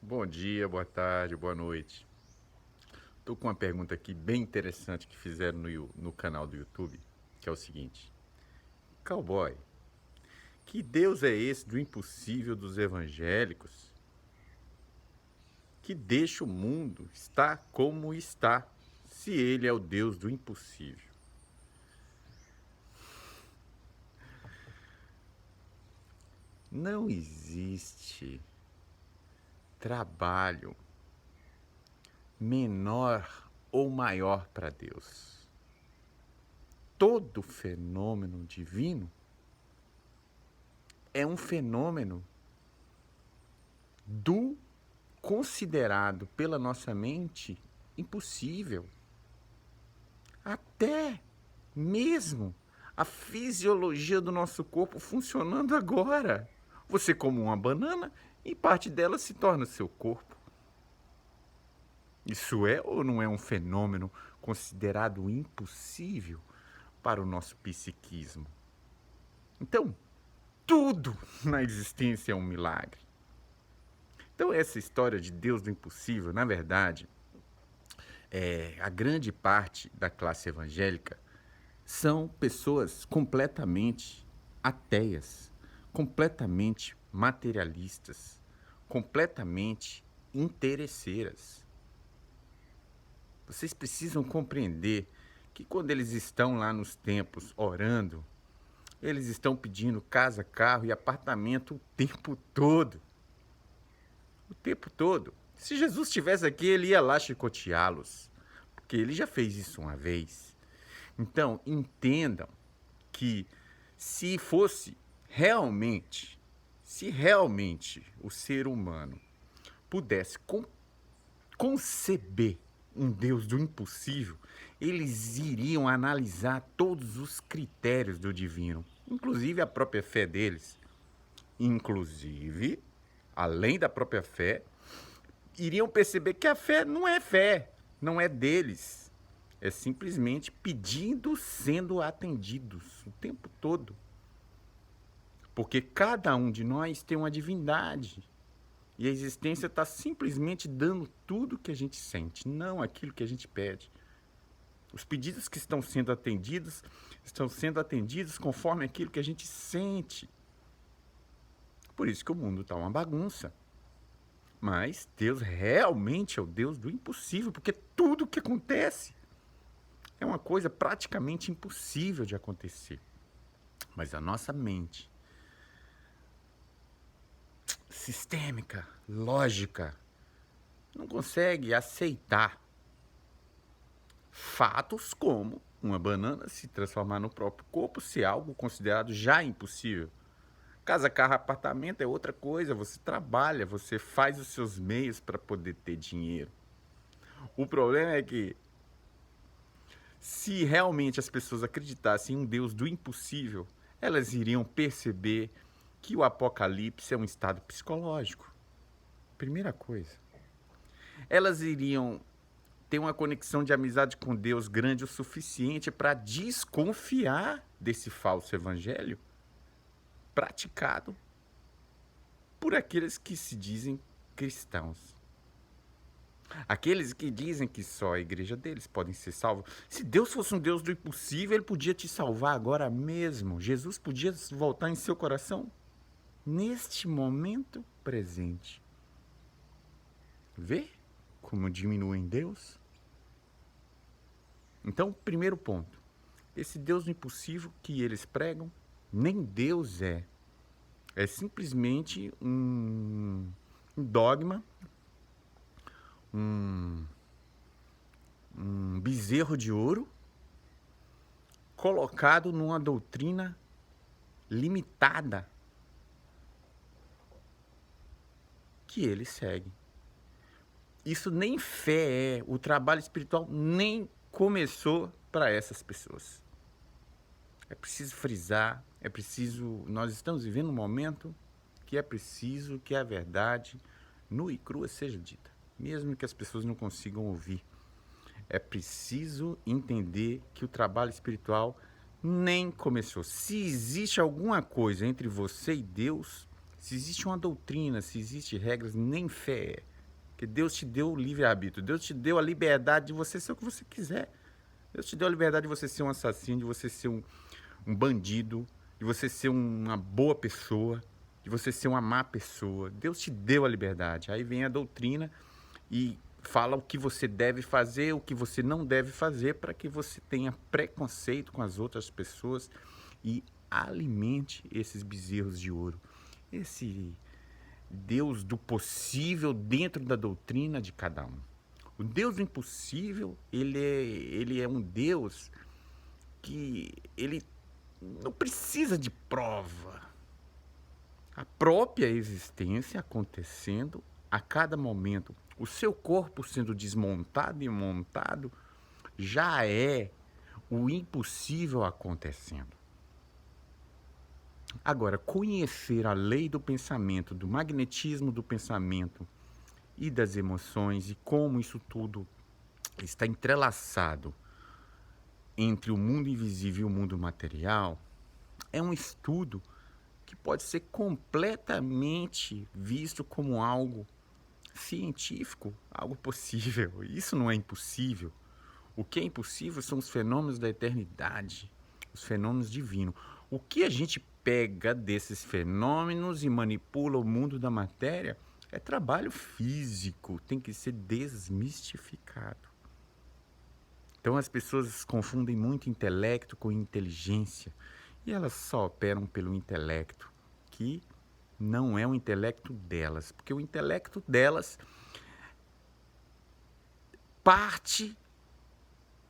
Bom dia, boa tarde, boa noite. Tô com uma pergunta aqui bem interessante que fizeram no canal do YouTube, que é o seguinte: Cowboy, que Deus é esse do impossível dos evangélicos que deixa o mundo estar como está, se ele é o Deus do impossível? Não existe trabalho menor ou maior para Deus. Todo fenômeno divino é um fenômeno do considerado pela nossa mente impossível. Até mesmo a fisiologia do nosso corpo funcionando agora. Você come uma banana e parte dela se torna seu corpo. Isso é ou não é um fenômeno considerado impossível para o nosso psiquismo? Então, tudo na existência é um milagre. Então, essa história de Deus do impossível, na verdade, a grande parte da classe evangélica são pessoas completamente ateias, completamente materialistas, completamente interesseiras. Vocês precisam compreender que quando eles estão lá nos templos orando, eles estão pedindo casa, carro e apartamento o tempo todo. O tempo todo. Se Jesus estivesse aqui, ele ia lá chicoteá-los, porque ele já fez isso uma vez. Então, entendam que se fosse realmente, se realmente o ser humano pudesse conceber um Deus do impossível, eles iriam analisar todos os critérios do divino, inclusive a própria fé deles. Inclusive, além da própria fé, iriam perceber que a fé, não é deles. É simplesmente pedindo, sendo atendidos o tempo todo. Porque cada um de nós tem uma divindade. E a existência está simplesmente dando tudo que a gente sente, não aquilo que a gente pede. Os pedidos que estão sendo atendidos conforme aquilo que a gente sente. Por isso que o mundo está uma bagunça. Mas Deus realmente é o Deus do impossível, porque tudo que acontece é uma coisa praticamente impossível de acontecer. Mas a nossa mente sistêmica, lógica, não consegue aceitar fatos como uma banana se transformar no próprio corpo ser algo considerado já impossível. Casa, carro, apartamento é outra coisa. Você trabalha, você faz os seus meios para poder ter dinheiro. O problema é que se realmente as pessoas acreditassem em um Deus do impossível, elas iriam perceber que o apocalipse é um estado psicológico. Primeira coisa. Elas iriam ter uma conexão de amizade com Deus grande o suficiente para desconfiar desse falso evangelho praticado por aqueles que se dizem cristãos. Aqueles que dizem que só a igreja deles podem ser salvos. Se Deus fosse um Deus do impossível, ele podia te salvar agora mesmo. Jesus podia voltar em seu coração neste momento presente. Vê como diminui em Deus? Então, primeiro ponto. Esse Deus do impossível que eles pregam, nem Deus é. É simplesmente um dogma, um bezerro de ouro colocado numa doutrina limitada que ele segue. Isso nem fé é, o trabalho espiritual nem começou para essas pessoas. É preciso frisar, nós estamos vivendo um momento que é preciso que a verdade nua e crua seja dita, mesmo que as pessoas não consigam ouvir. É preciso entender que o trabalho espiritual nem começou. Se existe alguma coisa entre você e Deus, Se existe uma doutrina, se existe regras, nem fé é. Porque Deus te deu o livre-arbítrio. Deus te deu a liberdade de você ser o que você quiser. Deus te deu a liberdade de você ser um assassino, de você ser um bandido, de você ser uma boa pessoa, de você ser uma má pessoa. Deus te deu a liberdade. Aí vem a doutrina e fala o que você deve fazer, o que você não deve fazer, para que você tenha preconceito com as outras pessoas e alimente esses bezerros de ouro. Esse Deus do possível dentro da doutrina de cada um. O Deus do impossível, ele é um Deus que ele não precisa de prova. A própria existência acontecendo a cada momento, o seu corpo sendo desmontado e montado, já é o impossível acontecendo. Agora, conhecer a lei do pensamento, do magnetismo do pensamento e das emoções e como isso tudo está entrelaçado entre o mundo invisível e o mundo material, é um estudo que pode ser completamente visto como algo científico, algo possível. Isso não é impossível. O que é impossível são os fenômenos da eternidade, os fenômenos divinos. O que a gente pega desses fenômenos e manipula o mundo da matéria é trabalho físico, tem que ser desmistificado. Então as pessoas confundem muito intelecto com inteligência e elas só operam pelo intelecto, que não é o intelecto delas, porque o intelecto delas parte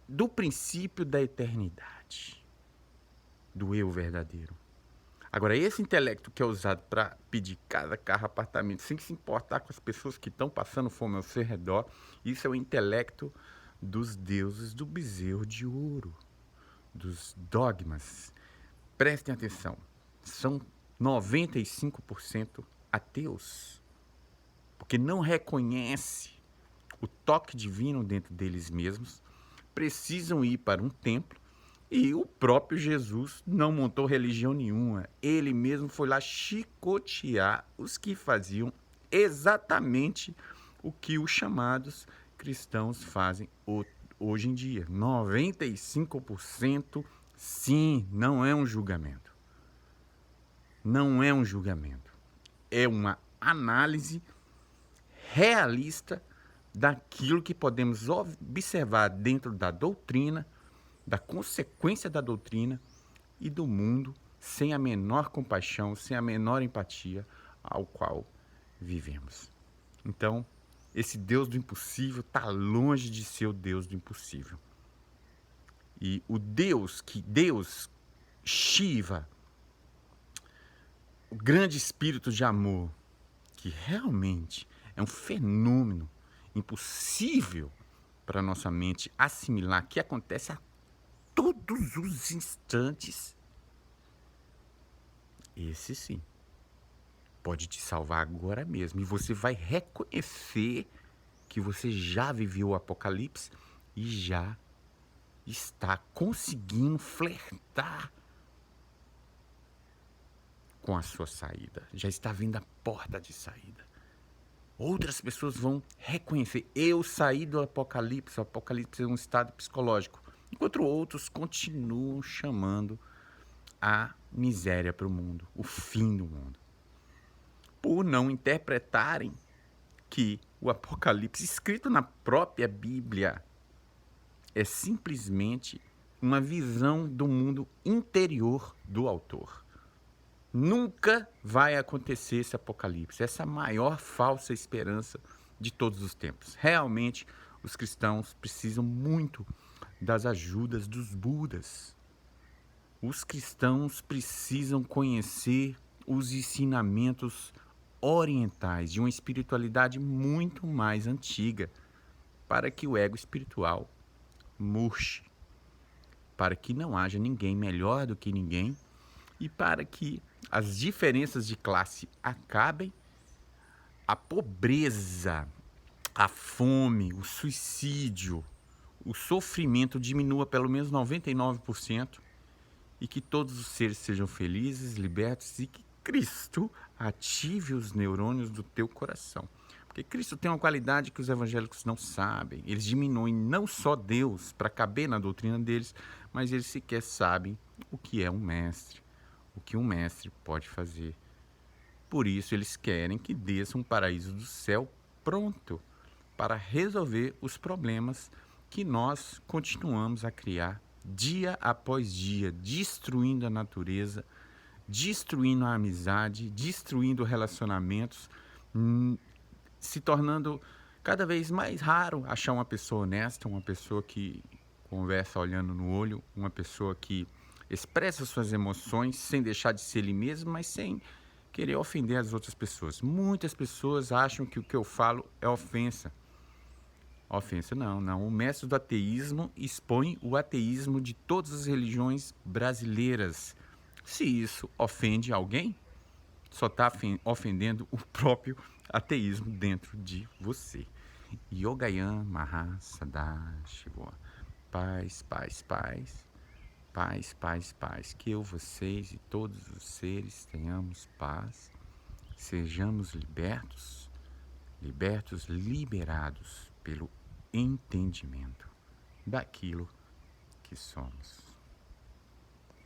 do princípio da eternidade, do eu verdadeiro. Agora, esse intelecto que é usado para pedir casa, carro, apartamento, sem se importar com as pessoas que estão passando fome ao seu redor, isso é o intelecto dos deuses do bezerro de ouro, dos dogmas. Prestem atenção, são 95% ateus, porque não reconhece o toque divino dentro deles mesmos, precisam ir para um templo, e o próprio Jesus não montou religião nenhuma. Ele mesmo foi lá chicotear os que faziam exatamente o que os chamados cristãos fazem hoje em dia. 95% sim, não é um julgamento. Não é um julgamento. É uma análise realista daquilo que podemos observar dentro da doutrina, da consequência da doutrina e do mundo, sem a menor compaixão, sem a menor empatia ao qual vivemos. Então, esse Deus do impossível está longe de ser o Deus do impossível. E o Deus, Shiva, o grande espírito de amor, que realmente é um fenômeno impossível para a nossa mente assimilar, que acontece a todos os instantes, esse sim pode te salvar agora mesmo. E você vai reconhecer que você já viveu o Apocalipse e já está conseguindo flertar com a sua saída. Já está vendo a porta de saída. Outras pessoas vão reconhecer: eu saí do Apocalipse. O Apocalipse é um estado psicológico. Enquanto outros continuam chamando a miséria para o mundo, o fim do mundo, por não interpretarem que o Apocalipse, escrito na própria Bíblia, é simplesmente uma visão do mundo interior do autor. Nunca vai acontecer esse Apocalipse, essa maior falsa esperança de todos os tempos. Realmente, os cristãos precisam muito das ajudas dos Budas. Os cristãos precisam conhecer os ensinamentos orientais de uma espiritualidade muito mais antiga, para que o ego espiritual murche, para que não haja ninguém melhor do que ninguém e para que as diferenças de classe acabem, a pobreza, a fome, o suicídio, o sofrimento diminua pelo menos 99% e que todos os seres sejam felizes, libertos e que Cristo ative os neurônios do teu coração. Porque Cristo tem uma qualidade que os evangélicos não sabem. Eles diminuem não só Deus para caber na doutrina deles, mas eles sequer sabem o que é um mestre, o que um mestre pode fazer. Por isso eles querem que desça um paraíso do céu pronto para resolver os problemas que nós continuamos a criar dia após dia, destruindo a natureza, destruindo a amizade, destruindo relacionamentos, se tornando cada vez mais raro achar uma pessoa honesta, uma pessoa que conversa olhando no olho, uma pessoa que expressa suas emoções sem deixar de ser ele mesmo, mas sem querer ofender as outras pessoas. Muitas pessoas acham que o que eu falo é ofensa. Ofensa não, não. O mestre do ateísmo expõe o ateísmo de todas as religiões brasileiras. Se isso ofende alguém, só está ofendendo o próprio ateísmo dentro de você. Yogayam Mahasadashiva. Paz, paz, paz. Paz, paz, paz. Que eu, vocês e todos os seres tenhamos paz. Sejamos libertos, liberados pelo entendimento daquilo que somos.